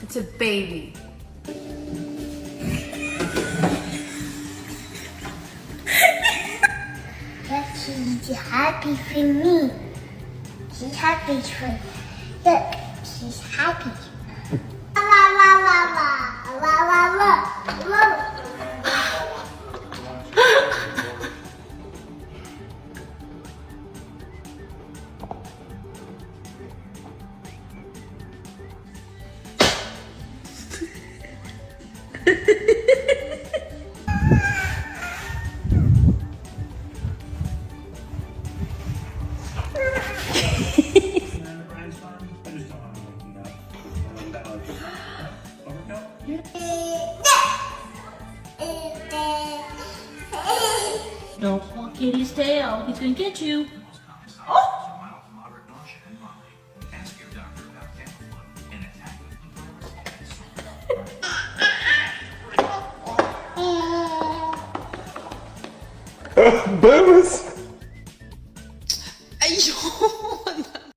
It's a baby. She's happy for me. She's happy for. Look, she's happy. La la la la la la la la. Don't pull Kitty's tail. He's gonna get you. Booze!